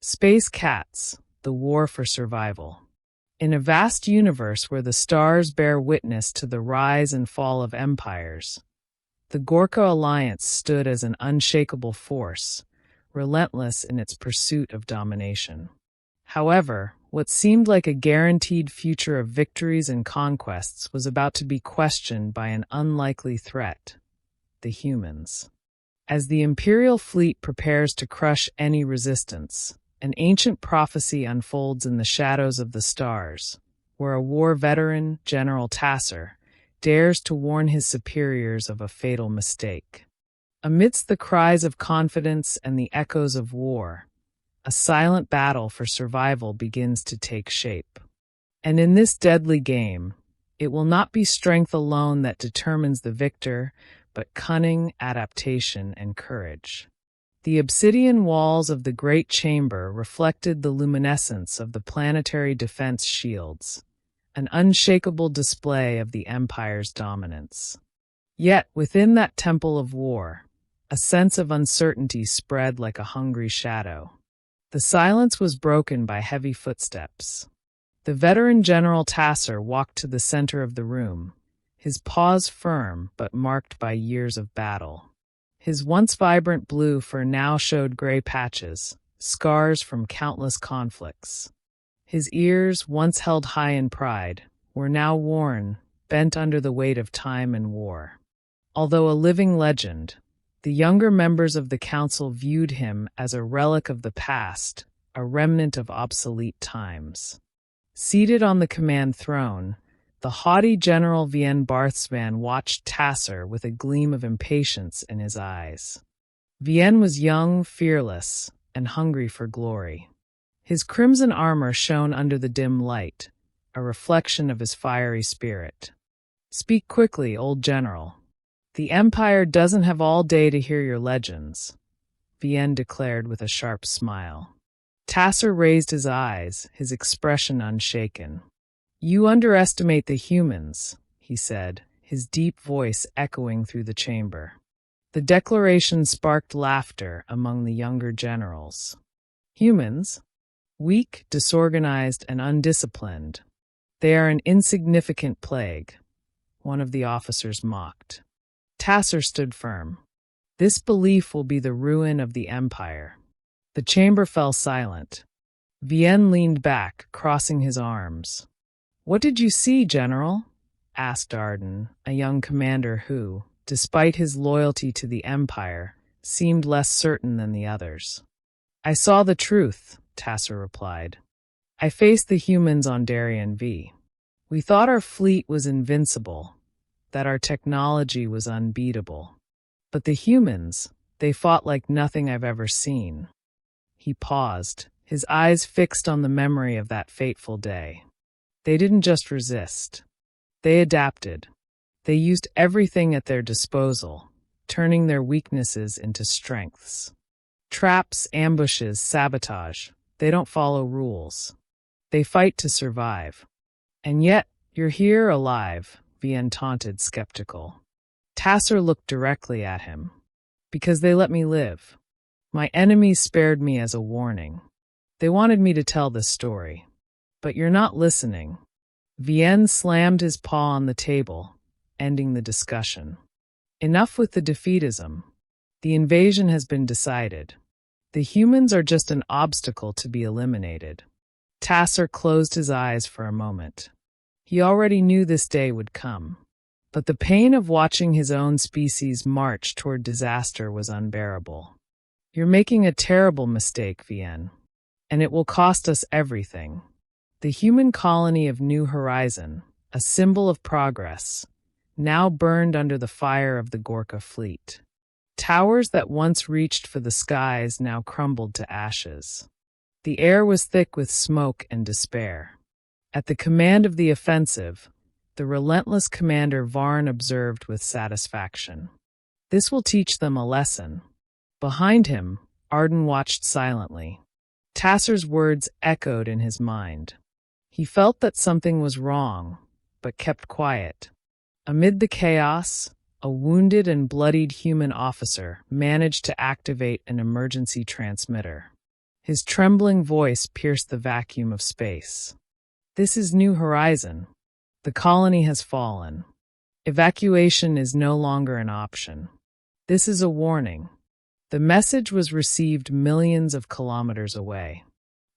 Space Cats, the war for survival. In a vast universe where the stars bear witness to the rise and fall of empires, the Gorka Alliance stood as an unshakable force, relentless in its pursuit of domination. However, what seemed like a guaranteed future of victories and conquests was about to be questioned by an unlikely threat: the humans. As the Imperial fleet prepares to crush any resistance, an ancient prophecy unfolds in the shadows of the stars, where a war veteran, General Tassar, dares to warn his superiors of a fatal mistake. Amidst the cries of confidence and the echoes of war, a silent battle for survival begins to take shape. And in this deadly game, it will not be strength alone that determines the victor, but cunning, adaptation, and courage. The obsidian walls of the great chamber reflected the luminescence of the planetary defense shields, an unshakable display of the Empire's dominance. Yet, within that temple of war, a sense of uncertainty spread like a hungry shadow. The silence was broken by heavy footsteps. The veteran General Tassar walked to the center of the room, his paws firm but marked by years of battle. His once vibrant blue fur now showed gray patches, scars from countless conflicts. His ears, once held high in pride, were now worn, bent under the weight of time and war. Although a living legend, the younger members of the council viewed him as a relic of the past, a remnant of obsolete times. Seated on the command throne, the haughty General Vienne watched Tassar with a gleam of impatience in his eyes. Vienne was young, fearless, and hungry for glory. His crimson armor shone under the dim light, a reflection of his fiery spirit. "Speak quickly, old general. The Empire doesn't have all day to hear your legends," Vienne declared with a sharp smile. Tassar raised his eyes, his expression unshaken. "You underestimate the humans," he said, his deep voice echoing through the chamber. The declaration sparked laughter among the younger generals. "Humans? Weak, disorganized, and undisciplined. They are an insignificant plague," one of the officers mocked. Tassar stood firm. "This belief will be the ruin of the Empire." The chamber fell silent. Vienne leaned back, crossing his arms. "What did you see, General?" asked Arden, a young commander who, despite his loyalty to the Empire, seemed less certain than the others. "I saw the truth," Tassar replied. "I faced the humans on Darien V. We thought our fleet was invincible, that our technology was unbeatable. But the humans, they fought like nothing I've ever seen." He paused, his eyes fixed on the memory of that fateful day. They didn't just resist. They adapted. They used everything at their disposal, turning their weaknesses into strengths. Traps, ambushes, sabotage. They don't follow rules. They fight to survive. "And yet, you're here alive," Vienne taunted, skeptical. Tassar looked directly at him. "Because they let me live. My enemies spared me as a warning. They wanted me to tell this story. But you're not listening." Vienne slammed his paw on the table, ending the discussion. "Enough with the defeatism. The invasion has been decided. The humans are just an obstacle to be eliminated." Tassar closed his eyes for a moment. He already knew this day would come. But the pain of watching his own species march toward disaster was unbearable. "You're making a terrible mistake, Vienne. And it will cost us everything." The human colony of New Horizon, a symbol of progress, now burned under the fire of the Gorka fleet. Towers that once reached for the skies now crumbled to ashes. The air was thick with smoke and despair. At the command of the offensive, the relentless commander Varn observed with satisfaction. "This will teach them a lesson." Behind him, Arden watched silently. Tassar's words echoed in his mind. He felt that something was wrong, but kept quiet. Amid the chaos, a wounded and bloodied human officer managed to activate an emergency transmitter. His trembling voice pierced the vacuum of space. This is New Horizon. The colony has fallen. Evacuation is no longer an option. This is a warning. The message was received millions of kilometers away.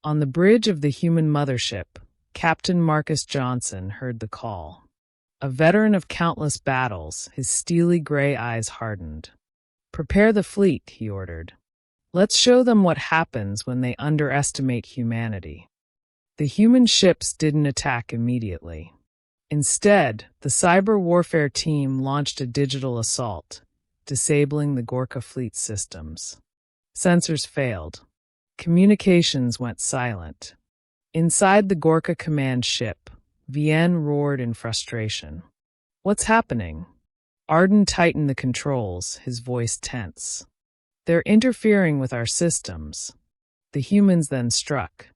On the bridge of the human mothership, Captain Marcus Johnson heard the call. A veteran of countless battles, his steely gray eyes hardened. "Prepare the fleet," he ordered. "Let's show them what happens when they underestimate humanity." The human ships didn't attack immediately. Instead, the cyber warfare team launched a digital assault, disabling the Gorka fleet systems. Sensors failed. Communications went silent. Inside the Gorka command ship, Vienne roared in frustration. "What's happening?" Arden tightened the controls, his voice tense. "They're interfering with our systems." The humans then struck.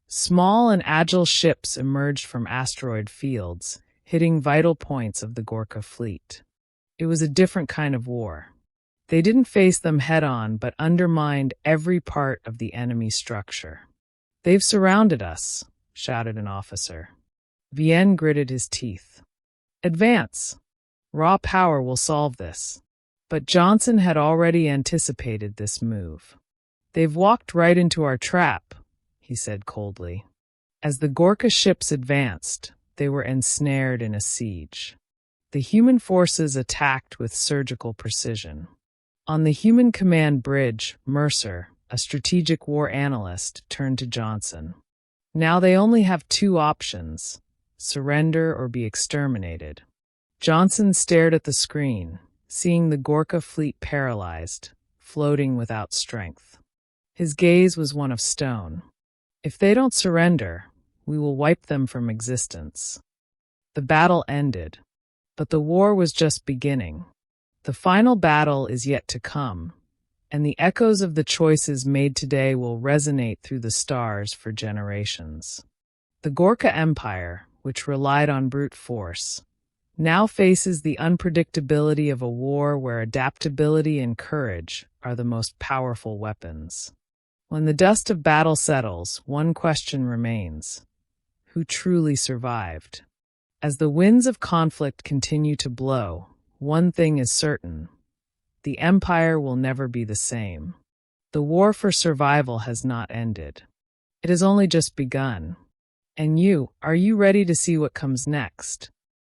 Small and agile ships emerged from asteroid fields, hitting vital points of the Gorka fleet. It was a different kind of war. They didn't face them head-on, but undermined every part of the enemy structure. "They've surrounded us," shouted an officer. Vienne gritted his teeth. "Advance. Raw power will solve this." But Johnson had already anticipated this move. "They've walked right into our trap," he said coldly. As the Gorka ships advanced, they were ensnared in a siege. The human forces attacked with surgical precision. On the human command bridge, Mercer, a strategic war analyst, turned to Johnson. "Now they only have two options: surrender or be exterminated." Johnson stared at the screen, seeing the Gorka fleet paralyzed, floating without strength. His gaze was one of stone. "If they don't surrender, we will wipe them from existence." The battle ended, but the war was just beginning. The final battle is yet to come, and the echoes of the choices made today will resonate through the stars for generations. The Gorka Empire, which relied on brute force, now faces the unpredictability of a war where adaptability and courage are the most powerful weapons. When the dust of battle settles, one question remains: who truly survived? As the winds of conflict continue to blow, one thing is certain: the Empire will never be the same. The war for survival has not ended. It has only just begun. And are you ready to see what comes next?